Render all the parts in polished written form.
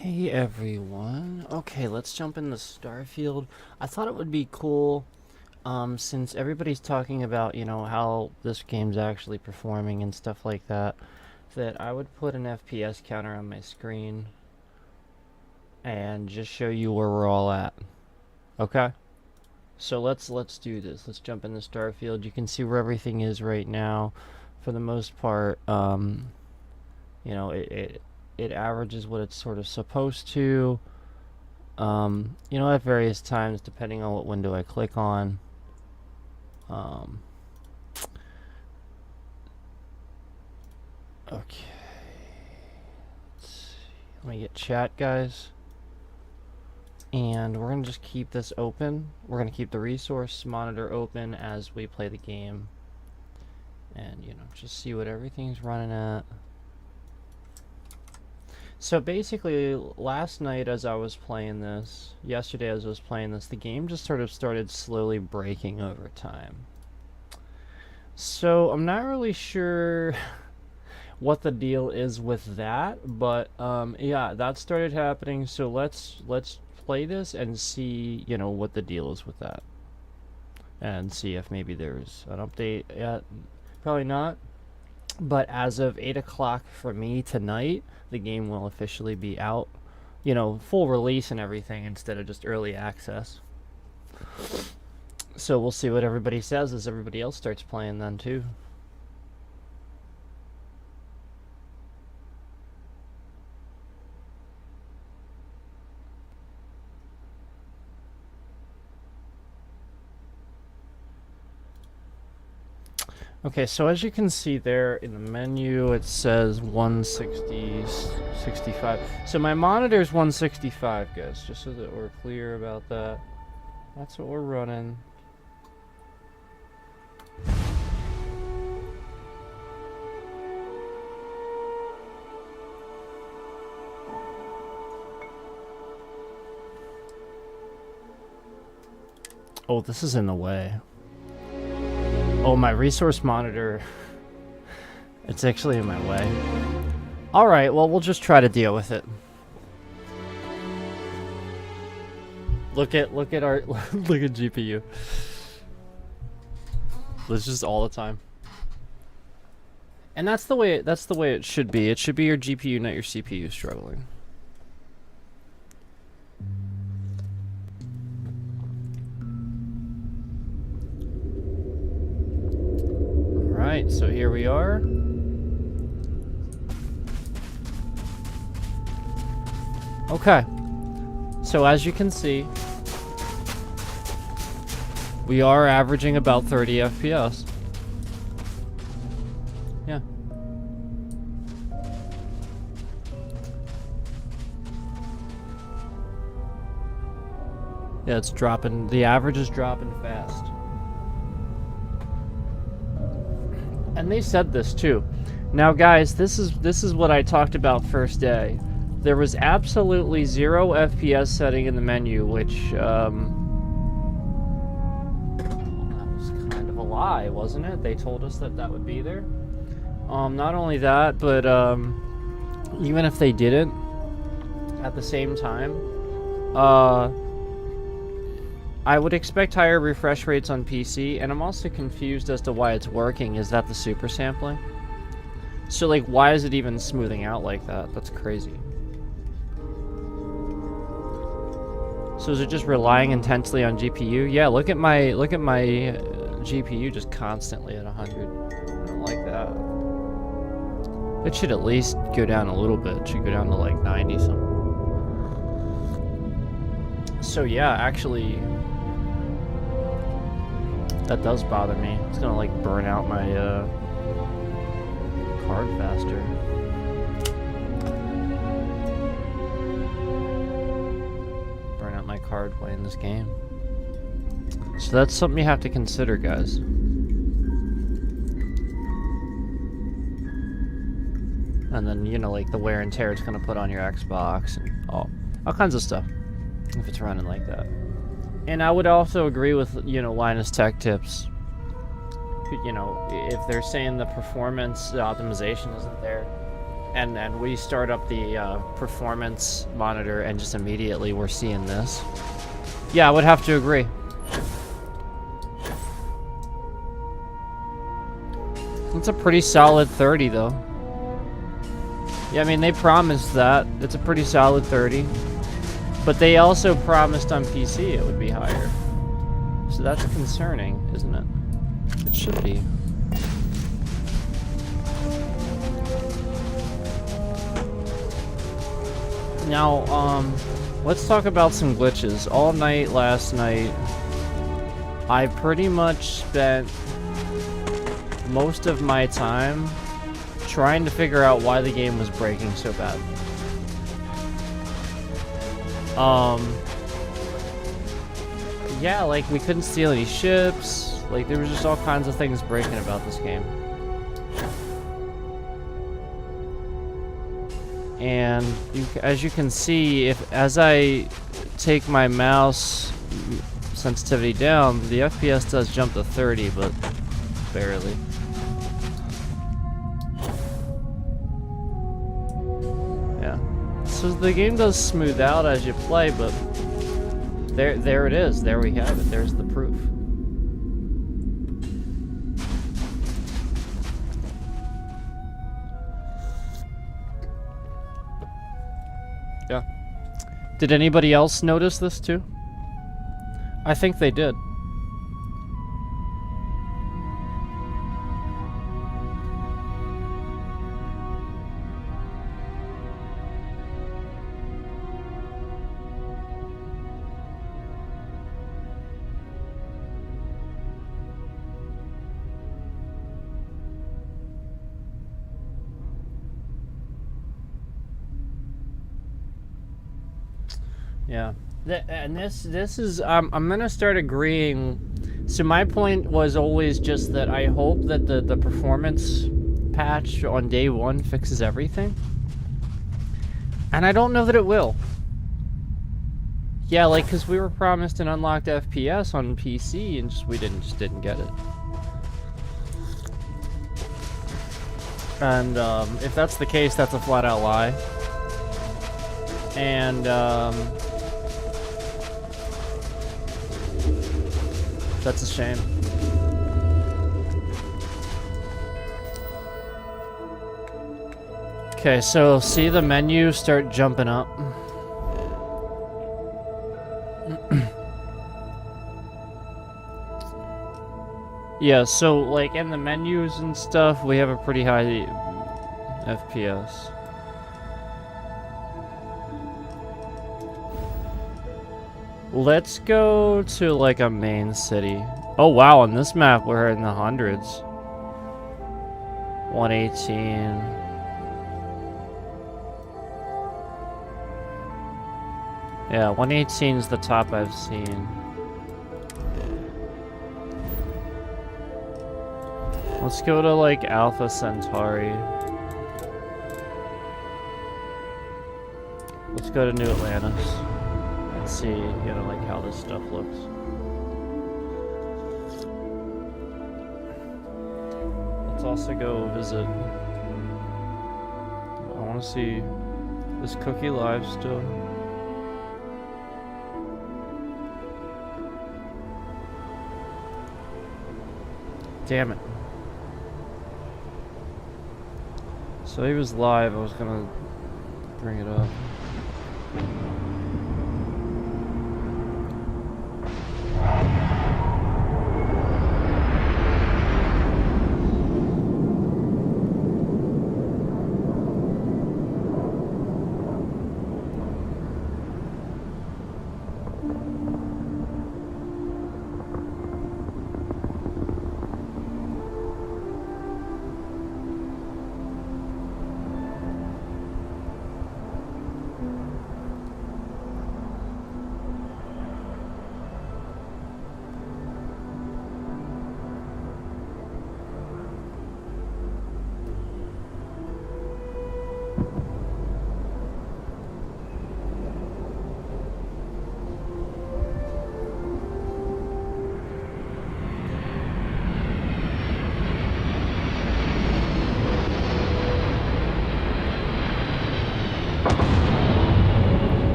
Hey everyone. Okay, let's jump into Starfield. I thought it would be cool, since everybody's talking about, how this game's actually performing and stuff like that, that I would put an FPS counter on my screen and just show you where we're all at. Okay? So let's do this. Let's jump into Starfield. You can see where everything is right now. For the most part, you know, it, it it averages what it's sort of supposed to. At various times, depending on what window I click on. Um, okay. Let's see. Let me get chat, guys. And we're going to just keep this open. We're going to keep the resource monitor open as we play the game. And, just see what everything's running at. So basically, last night as I was playing this, yesterday as I was playing this, the game just sort of started slowly breaking over time. So I'm not really sure what the deal is with that, but yeah, that started happening. So let's play this and see, what the deal is with that, and see if maybe there's an update yet. Probably not. But as of 8 o'clock for me tonight, the game will officially be out. Full release and everything instead of just early access. So we'll see what everybody says as everybody else starts playing then too. Okay, so as you can see there in the menu, it says 160, 65. So my monitor is 165, guys, just so that we're clear about that. That's what we're running. Oh, this is in the way. Oh, my resource monitor. It's actually in my way. Alright, well, we'll just try to deal with it. Look at our look at GPU. This is just all the time. And that's the way it should be. It should be your GPU, not your CPU struggling. Alright, so here we are. Okay. So as you can see, we are averaging about 30 FPS. Yeah. Yeah, it's dropping. The average is dropping fast. And they said this too. Now guys, this is what I talked about first day. There was absolutely 0 FPS setting in the menu, which that was kind of a lie, wasn't it? They told us that would be there. Not only that, but even if they didn't, at the same time, I would expect higher refresh rates on PC, and I'm also confused as to why it's working. Is that the super sampling? So, like, why is it even smoothing out like that? That's crazy. So is it just relying intensely on GPU? Yeah, look at my GPU just constantly at 100. I don't like that. It should at least go down a little bit. It should go down to like 90 something. So yeah, actually, that does bother me. It's gonna like burn out my card faster. Burn out my card playing this game. So that's something you have to consider, guys. And then, like the wear and tear it's gonna put on your Xbox and all kinds of stuff if it's running like that. And I would also agree with, Linus Tech Tips. If they're saying the performance optimization isn't there, and we start up the performance monitor, and just immediately we're seeing this. Yeah, I would have to agree. It's a pretty solid 30, though. Yeah, I mean, they promised that. It's a pretty solid 30. But they also promised on PC it would be higher. So that's concerning, isn't it? It should be. Now, let's talk about some glitches. All night last night, I pretty much spent most of my time trying to figure out why the game was breaking so bad. Yeah, like, we couldn't steal any ships. Like, there was just all kinds of things breaking about this game. And as you can see, as I take my mouse sensitivity down, the FPS does jump to 30, but barely. Yeah. So the game does smooth out as you play, but there it is. There we have it. There's the proof. Yeah. Did anybody else notice this too? I think they did. Yeah, and this is I'm gonna start agreeing. So my point was always just that I hope that the performance patch on day one fixes everything, and I don't know that it will. Yeah, like, because we were promised an unlocked FPS on PC, and we just didn't get it. And if that's the case, that's a flat out lie. And that's a shame. Okay, so see the menu start jumping up. Yeah, so like in the menus and stuff, we have a pretty high FPS. Let's go to like a main city. Oh wow, on this map we're in the hundreds. 118. Yeah, 118 is the top I've seen. Let's go to like Alpha Centauri. Let's go to New Atlantis. See, you know, like how this stuff looks. Let's also go visit. I want to see, is Cookie live still? Damn it. So he was live, I was gonna bring it up.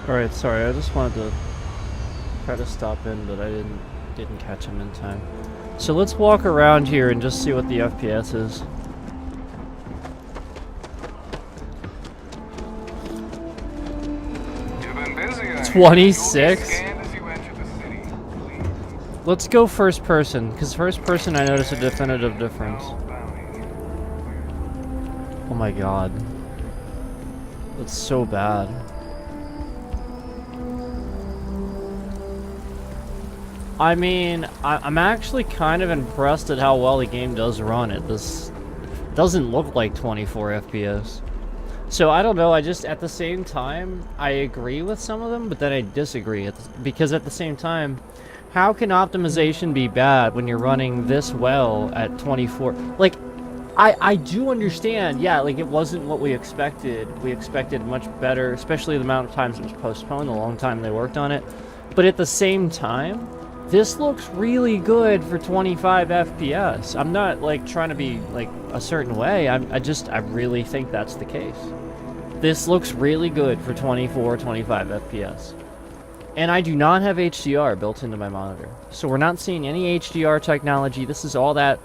Alright, sorry, I just wanted to try to stop in, but I didn't catch him in time. So let's walk around here and just see what the FPS is. You've been busy, 26? Let's go first person, because first person I notice a definitive difference. Oh my god. That's so bad. I mean, I'm actually kind of impressed at how well the game does run it. This doesn't look like 24 FPS. So I don't know, at the same time, I agree with some of them, but then I disagree. Because at the same time, how can optimization be bad when you're running this well at 24? Like, I do understand, yeah, like it wasn't what we expected. We expected much better, especially the amount of times it was postponed, the long time they worked on it. But at the same time, this looks really good for 25 FPS. I'm not like trying to be like a certain way. I really think that's the case. This looks really good for 24, 25 FPS. And I do not have HDR built into my monitor. So we're not seeing any HDR technology. This is all that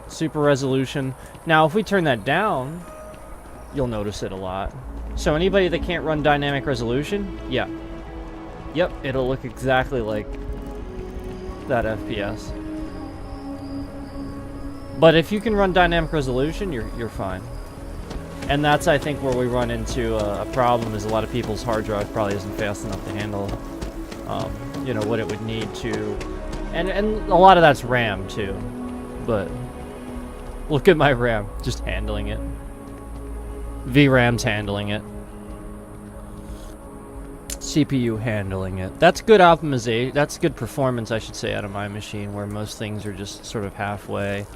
super resolution. Now, if we turn that down, you'll notice it a lot. So anybody that can't run dynamic resolution, yeah. Yep, it'll look exactly like that FPS. But if you can run dynamic resolution, you're fine. And that's, I think, where we run into a problem, is a lot of people's hard drive probably isn't fast enough to handle, you know, what it would need to. And a lot of that's RAM, too. But look at my RAM, just handling it. VRAM's handling it. CPU handling it. That's good optimization. That's good performance, I should say, out of my machine, where most things are just sort of halfway.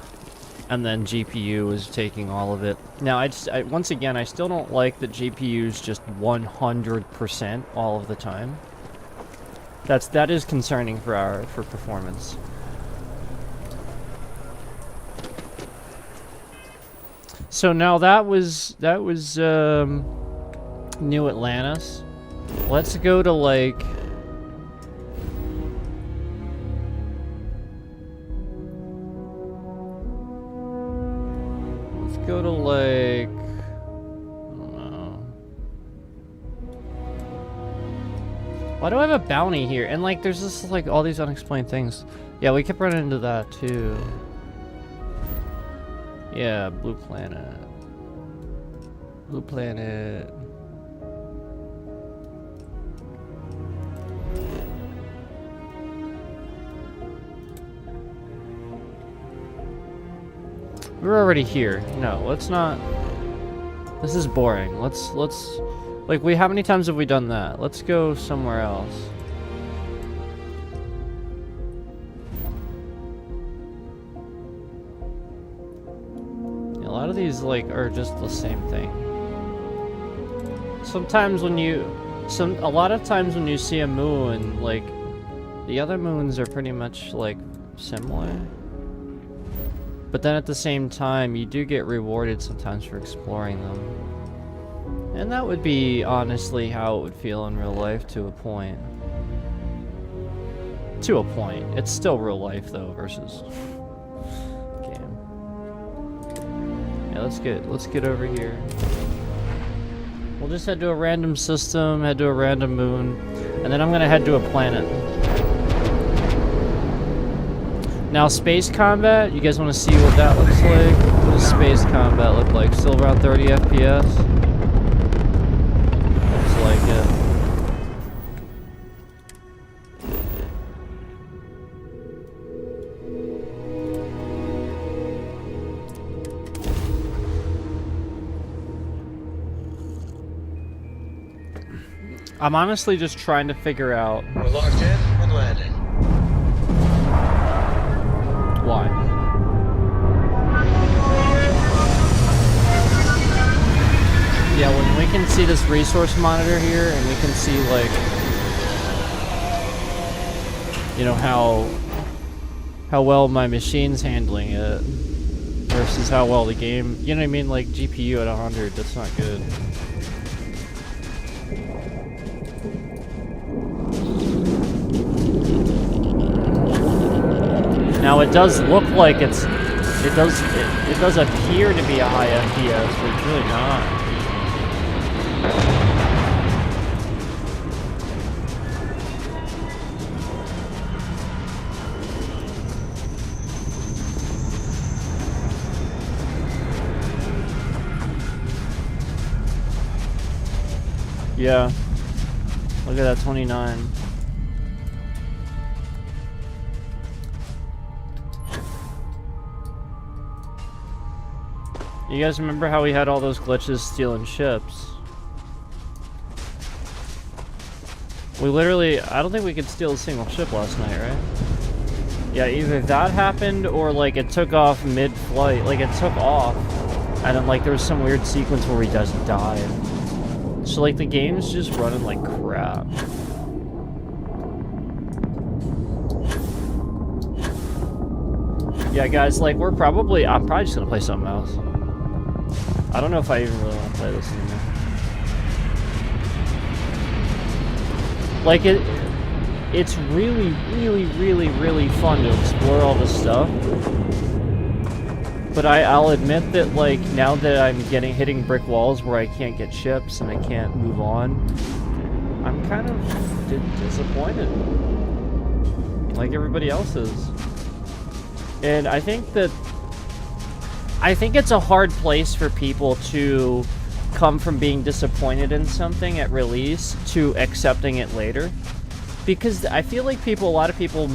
And then GPU is taking all of it. Now, once again, I still don't like that GPU's just 100% all of the time. That is concerning for performance. So now that was New Atlantis. Let's go to like I don't know. Why do I have a bounty here? And like there's just like all these unexplained things. Yeah, we kept running into that too. Yeah, Blue Planet. Blue Planet. We're already here. No, let's not. This is boring. Let's like how many times have we done that? Let's go somewhere else. A lot of these like are just the same thing. Sometimes when a lot of times when you see a moon, like the other moons are pretty much like similar. But then at the same time, you do get rewarded sometimes for exploring them. And that would be honestly how it would feel in real life to a point. To a point. It's still real life though versus game. Yeah, let's get over here. We'll just head to a random system, head to a random moon, and then I'm gonna head to a planet. Now, space combat, you guys want to see what that looks like? What does space combat look like? Still around 30 FPS? Looks like it. I'm honestly just trying to figure out... We're locked in and landing. Why? Yeah, when we can see this resource monitor here, and we can see, like, you know, how well my machine's handling it versus how well the game, you know what I mean? Like, GPU at 100, that's not good. Now it does look like it does appear to be a high FPS, but it's really not. Yeah. Look at that 29. You guys remember how we had all those glitches stealing ships? We literally, I don't think we could steal a single ship last night, right? Yeah, either that happened or like it took off mid-flight. Like it took off and then like there was some weird sequence where we just died. So like the game's just running like crap. Yeah, guys, like I'm probably just gonna play something else. I don't know if I even really want to play this anymore. Like it's really, really, really, really fun to explore all this stuff. But I'll admit that like now that I'm hitting brick walls where I can't get ships and I can't move on, I'm kind of disappointed. Like everybody else is. And I think it's a hard place for people to come from being disappointed in something at release to accepting it later. Because I feel like a lot of people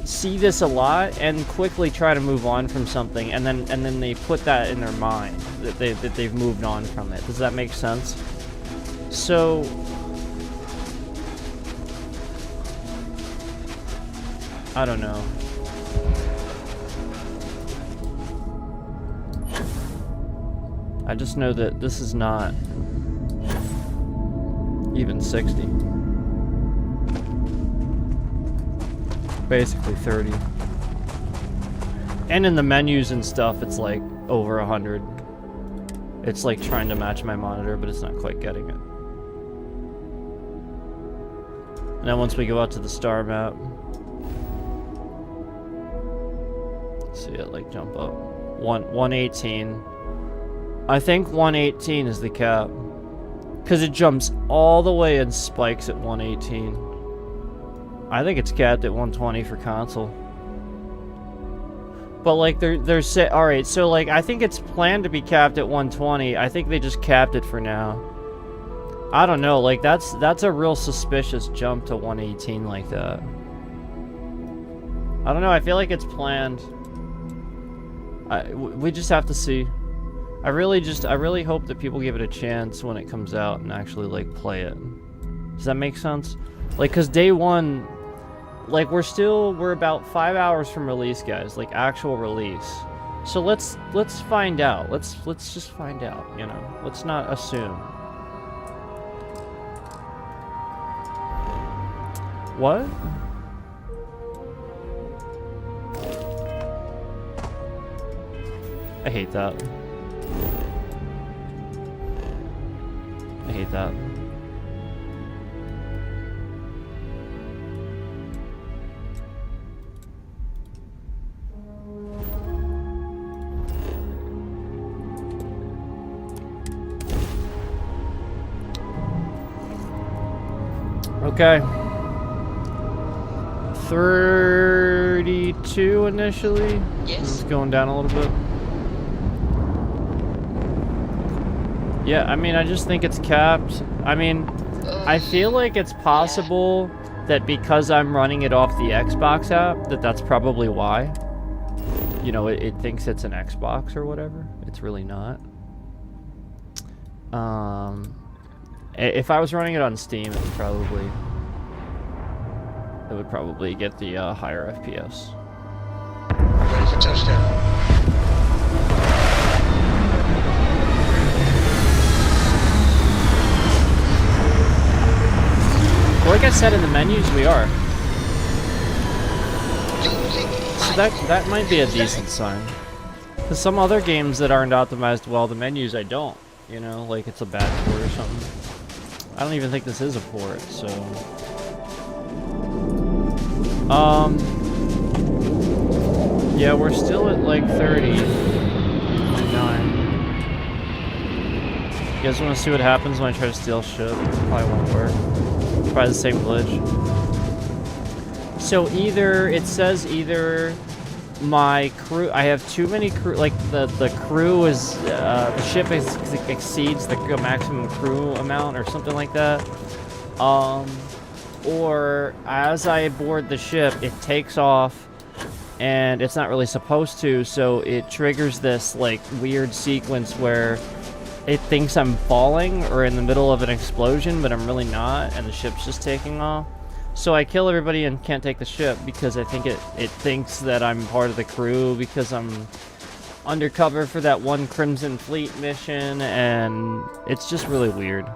see this a lot and quickly try to move on from something, and then they put that in their mind that they've moved on from it. Does that make sense? So I don't know. I just know that this is not even 60. Basically 30. And in the menus and stuff, it's like over 100. It's like trying to match my monitor, but it's not quite getting it. And then once we go out to the star map, see it like jump up. 118. I think 118 is the cap. Because it jumps all the way and spikes at 118. I think it's capped at 120 for console. But like they're set. All right, so like I think it's planned to be capped at 120. I think they just capped it for now. I don't know. Like that's a real suspicious jump to 118 like that. I don't know. I feel like it's planned. We just have to see. I really hope that people give it a chance when it comes out and actually like play it. Does that make sense? Like, cause day one, like we're about 5 hours from release, guys. Like actual release. So let's find out. Let's just find out. You know, let's not assume. What? I hate that. I hate that. Okay. 32 initially. Yes. It's going down a little bit. Yeah, I mean, I just think it's capped. I mean, I feel like it's possible that because I'm running it off the Xbox app, that's probably why. You know, it thinks it's an Xbox or whatever. It's really not. If I was running it on Steam, it would probably get the higher FPS. Ready for touchdown. Like I said in the menus, we are. So that might be a decent sign. Because some other games that aren't optimized well, the menus I don't. You know, like it's a bad port or something. I don't even think this is a port, so... Yeah, we're still at like 30. 29. You guys want to see what happens when I try to steal ship? Probably won't work. Probably the same glitch. So either, it says either my crew, I have too many crew, like the crew is, the ship exceeds the maximum crew amount or something like that. Or as I board the ship, it takes off and it's not really supposed to, so it triggers this like weird sequence where it thinks I'm falling or in the middle of an explosion, but I'm really not, and the ship's just taking off. So I kill everybody and can't take the ship because I think it thinks that I'm part of the crew because I'm undercover for that one Crimson Fleet mission, and it's just really weird.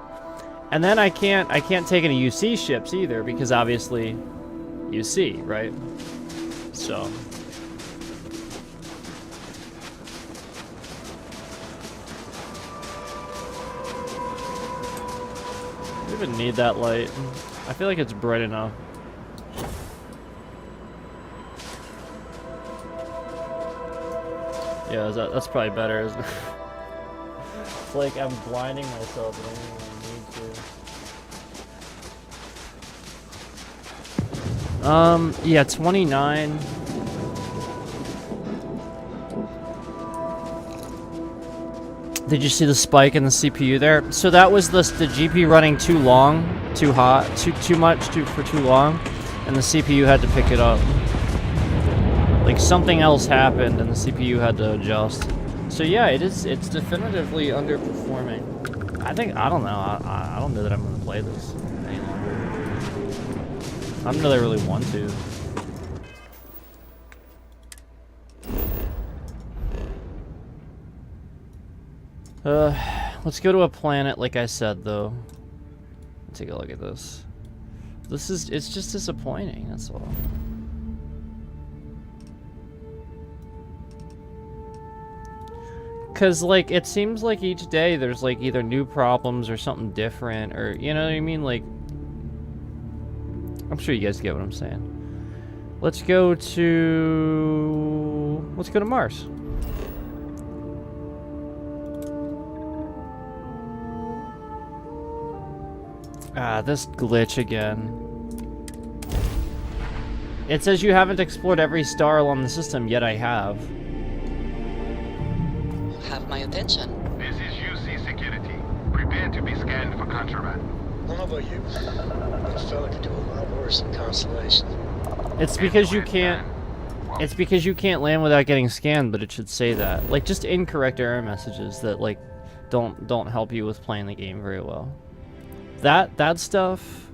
And then I can't take any UC ships either because obviously UC, right? So I don't even need that light. I feel like it's bright enough. Yeah, that's probably better, isn't it? It's like I'm blinding myself and I don't even need to. Yeah, 29. Did you see the spike in the CPU there? So that was the GPU running too long, too hot, too much for too long, and the CPU had to pick it up. Like something else happened and the CPU had to adjust. So yeah, it's definitively underperforming. I don't know. I don't know that I'm gonna play this any longer. I don't know that I really want to. Let's go to a planet like I said, though. Let's take a look at this. It's just disappointing, that's all. Cause, like, it seems like each day there's, like, either new problems or something different, or, you know what I mean? Like, I'm sure you guys get what I'm saying. Let's go to Mars. Ah, this glitch again. It says you haven't explored every star along the system, yet I have. Have my attention. This is UC security. Prepare to be scanned for contraband. I don't know about you, but a fella could do a lot worse in Constellation. It's because you can't... It's because you can't land without getting scanned, but it should say that. Like, just incorrect error messages that, like, don't help you with playing the game very well. That stuff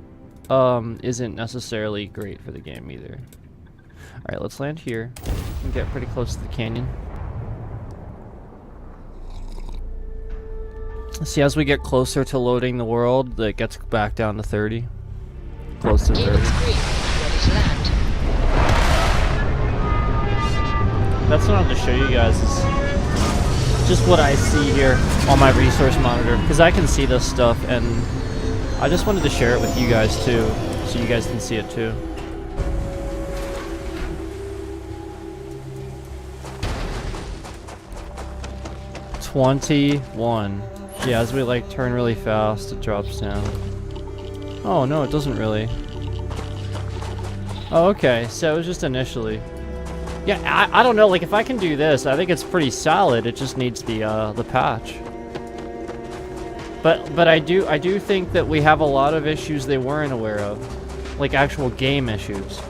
isn't necessarily great for the game either. Alright, let's land here and get pretty close to the canyon. See, as we get closer to loading the world, it gets back down to 30. Close to 30. Ready to land. That's what I have to show you guys is just what I see here on my resource monitor, because I can see this stuff, and I just wanted to share it with you guys too, so you guys can see it too. $21. Yeah, as we like turn really fast, it drops down. Oh no, it doesn't really. Oh, okay, so it was just initially. Yeah, I don't know, like if I can do this, I think it's pretty solid. It just needs the patch. But I do think that we have a lot of issues they weren't aware of, like actual game issues.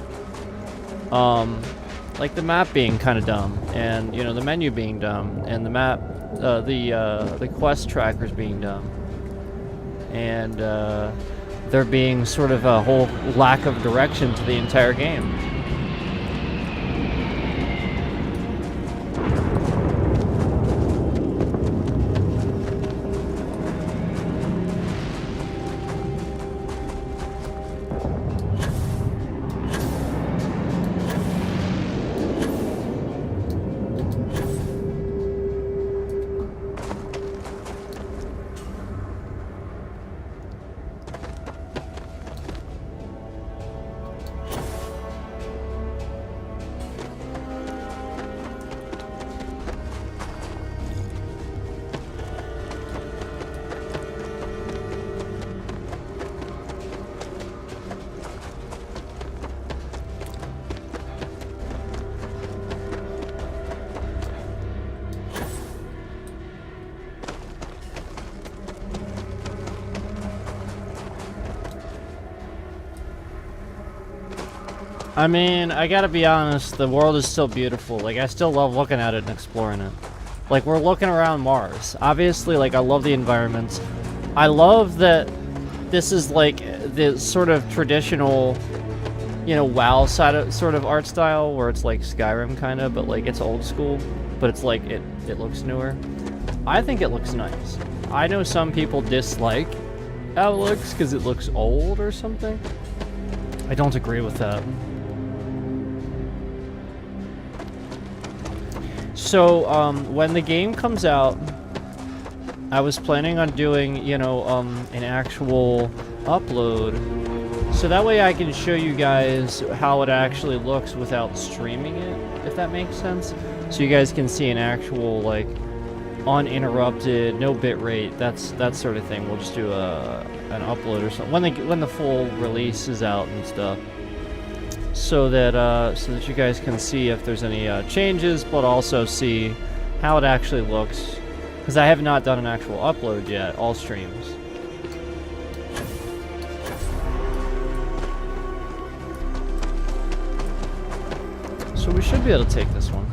Like the map being kind of dumb, and you know the menu being dumb, and the map, the quest trackers being dumb, and there being sort of a whole lack of direction to the entire game. I mean, I gotta be honest, the world is still beautiful. Like, I still love looking at it and exploring it. Like, we're looking around Mars. Obviously, like, I love the environment. I love that this is, like, the sort of traditional, you know, WoW sort of art style, where it's like Skyrim, kind of, but, like, it's old school. But it's like, it looks newer. I think it looks nice. I know some people dislike how it looks, because it looks old or something. I don't agree with that. So, when the game comes out, I was planning on doing, you know, an actual upload. So that way I can show you guys how it actually looks without streaming it, if that makes sense. So you guys can see an actual, like, uninterrupted, no bitrate, that sort of thing. We'll just do an upload or something when the full release is out and stuff. So that you guys can see if there's any changes, but also see how it actually looks. Because I have not done an actual upload yet, all streams. So we should be able to take this one.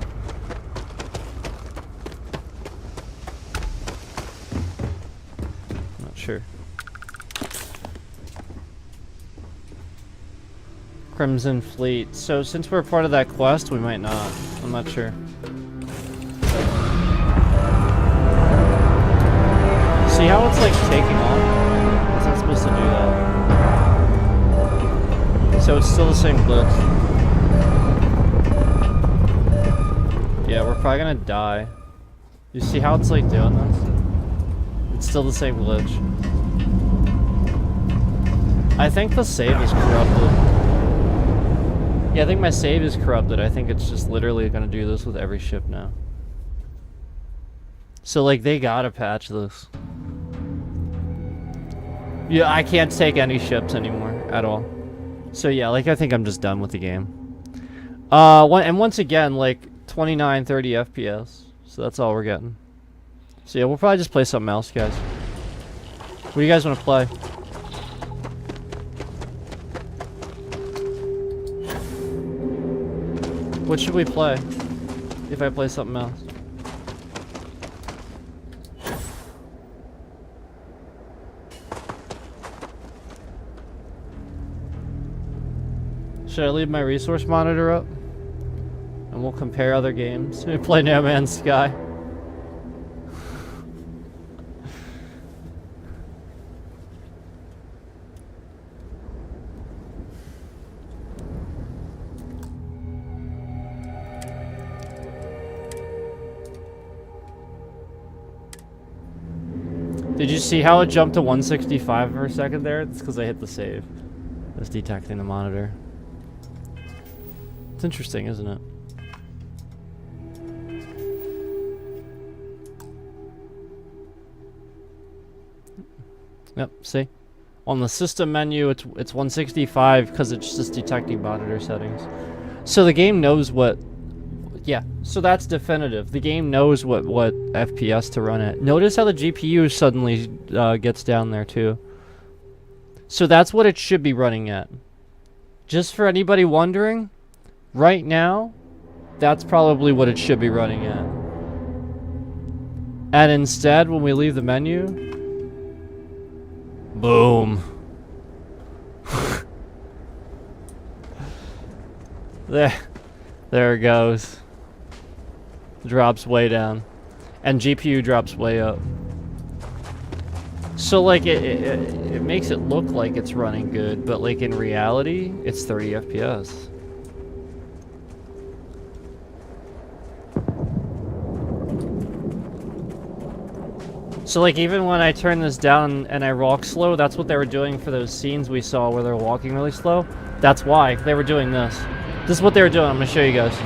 Not sure. Crimson Fleet. So since we're part of that quest, we might not. I'm not sure. See how it's like taking off? It's not supposed to do that. So it's still the same glitch. Yeah, we're probably gonna die. You see how it's like doing this? It's still the same glitch. I think the save is corrupted. Yeah, I think my save is corrupted. I think it's just literally gonna do this with every ship now. So, like, they gotta patch this. Yeah, I can't take any ships anymore at all. So yeah, like, I think I'm just done with the game. And once again, like, 29, 30 FPS. So that's all we're getting. So yeah, we'll probably just play something else, guys. What do you guys want to play? What should we play if I play something else? Should I leave my resource monitor up? And we'll compare other games. We play No Man's Sky. Did you see how it jumped to 165 for a second there? It's because I hit the save. It's detecting the monitor. It's interesting, isn't it? Yep, see? On the system menu, it's 165 because it's just detecting monitor settings. So the game knows what... Yeah, so that's definitive. The game knows what FPS to run at. Notice how the GPU suddenly gets down there too. So that's what it should be running at. Just for anybody wondering, right now, that's probably what it should be running at. And instead, when we leave the menu, boom. There it goes. Drops way down. And GPU drops way up. So, like, it makes it look like it's running good, but, like, in reality, it's 30 FPS. So, like, even when I turn this down and I walk slow, that's what they were doing for those scenes we saw where they're walking really slow. That's why they were doing this. This is what they were doing. I'm gonna show you guys.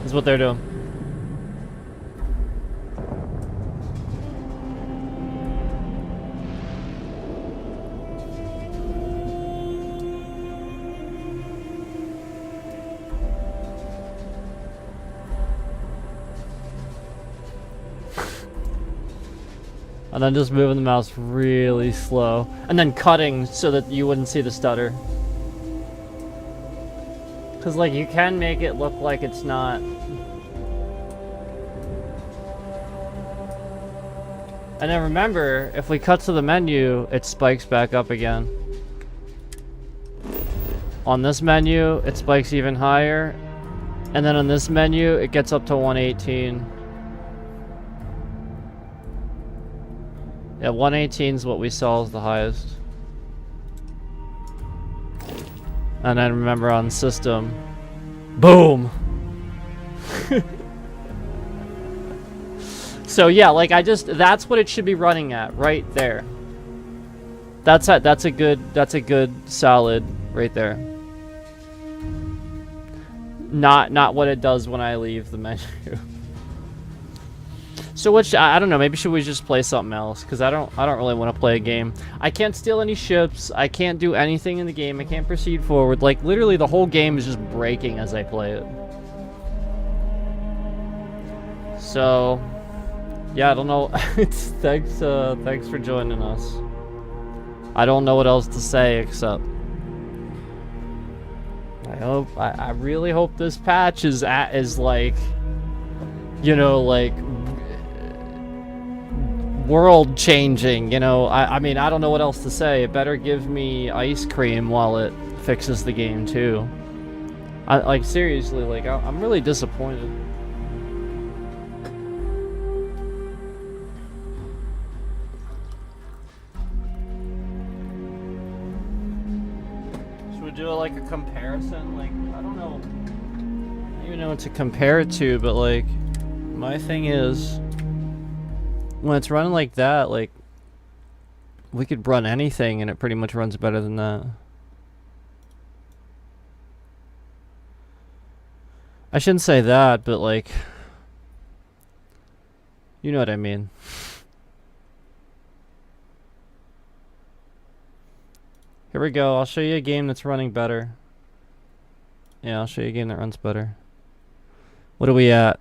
This is what they're doing. And then just moving the mouse really slow. And then cutting so that you wouldn't see the stutter. Because, like, you can make it look like it's not. And then remember, if we cut to the menu, it spikes back up again. On this menu, it spikes even higher. And then on this menu, it gets up to 118. Yeah, 118 is what we saw as the highest. And then remember on system, boom! So yeah, like that's what it should be running at, right there. That's a good solid right there. Not what it does when I leave the menu. So I don't know, maybe should we just play something else? Because I don't really want to play a game. I can't steal any ships, I can't do anything in the game, I can't proceed forward. Like literally the whole game is just breaking as I play it. So yeah, I don't know. Thanks for joining us. I don't know what else to say except I really hope this patch is like, you know, like world changing, you know. I mean, I don't know what else to say. It better give me ice cream while it fixes the game too. Like seriously, like I'm really disappointed. Do like a comparison, like I don't know, I don't even know what to compare it to, but like my thing is when it's running like that, like we could run anything and it pretty much runs better than that. I shouldn't say that, but like, you know what I mean. Here we go, I'll show you a game that's running better. Yeah, I'll show you a game that runs better. What are we at?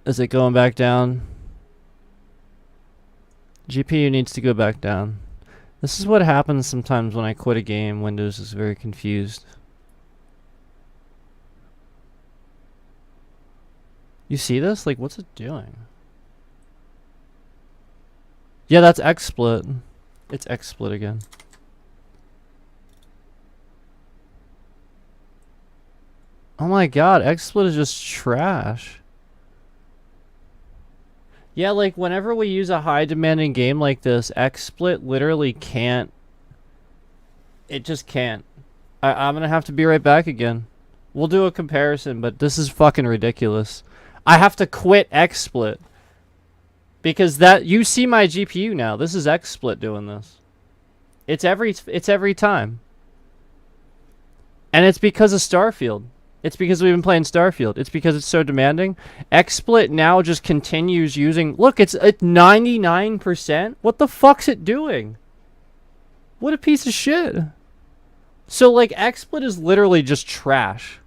Is it going back down? GPU needs to go back down. This is what happens sometimes when I quit a game. Windows is very confused. You see this? Like, what's it doing? Yeah, that's XSplit. It's XSplit again. Oh my god, XSplit is just trash. Yeah, like whenever we use a high demanding game like this, XSplit literally can't. It just can't. I'm gonna have to be right back again. We'll do a comparison, but this is fucking ridiculous. I have to quit XSplit. Because you see my GPU now. This is XSplit doing this. It's every time. And it's because of Starfield. It's because we've been playing Starfield. It's because it's so demanding. XSplit now just continues using... Look, it's at 99%. What the fuck's it doing? What a piece of shit. So, like, XSplit is literally just trash.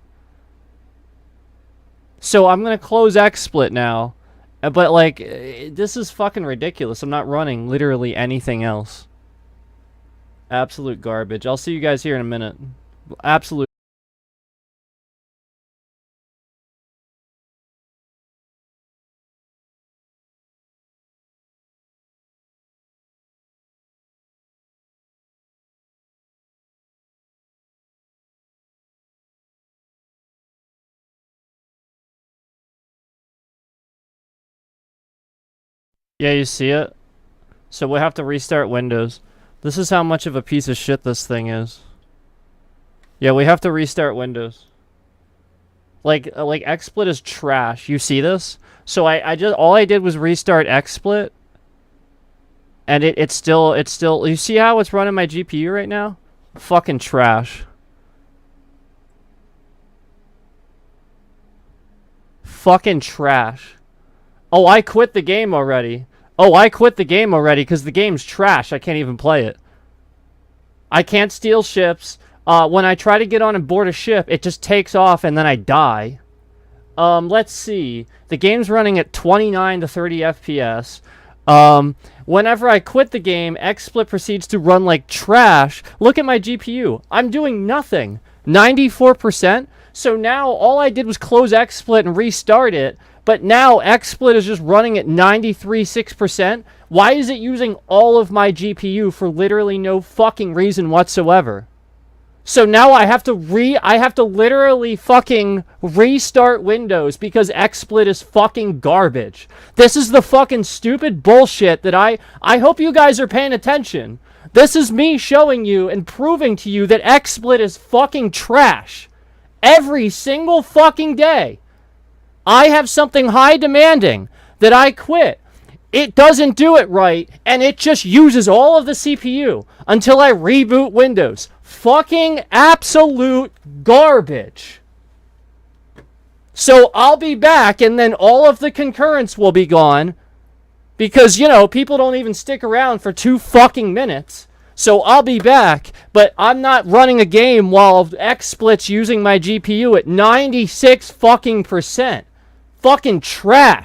So, I'm going to close XSplit now. But, like, this is fucking ridiculous. I'm not running literally anything else. Absolute garbage. I'll see you guys here in a minute. Absolute... Yeah, you see it? So we'll have to restart Windows. This is how much of a piece of shit this thing is. Yeah, we have to restart Windows. Like XSplit is trash. You see this? So all I did was restart XSplit. And it's still, you see how it's running my GPU right now? Fucking trash. Fucking trash. Oh, I quit the game already. Oh, I quit the game already because the game's trash. I can't even play it. I can't steal ships. When I try to get on and board a ship, it just takes off and then I die. Let's see. The game's running at 29 to 30 FPS. Whenever I quit the game, XSplit proceeds to run like trash. Look at my GPU. I'm doing nothing. 94%. So now all I did was close XSplit and restart it. But now XSplit is just running at 93.6%. Why is it using all of my GPU for literally no fucking reason whatsoever? So now I have to literally fucking restart Windows because XSplit is fucking garbage. This is the fucking stupid bullshit that I hope you guys are paying attention. This is me showing you and proving to you that XSplit is fucking trash. Every single fucking day. I have something high demanding that I quit. It doesn't do it right, and it just uses all of the CPU until I reboot Windows. Fucking absolute garbage. So I'll be back, and then all of the concurrents will be gone. Because, you know, people don't even stick around for 2 fucking minutes. So I'll be back, but I'm not running a game while XSplit's using my GPU at 96 fucking %. Fucking trash.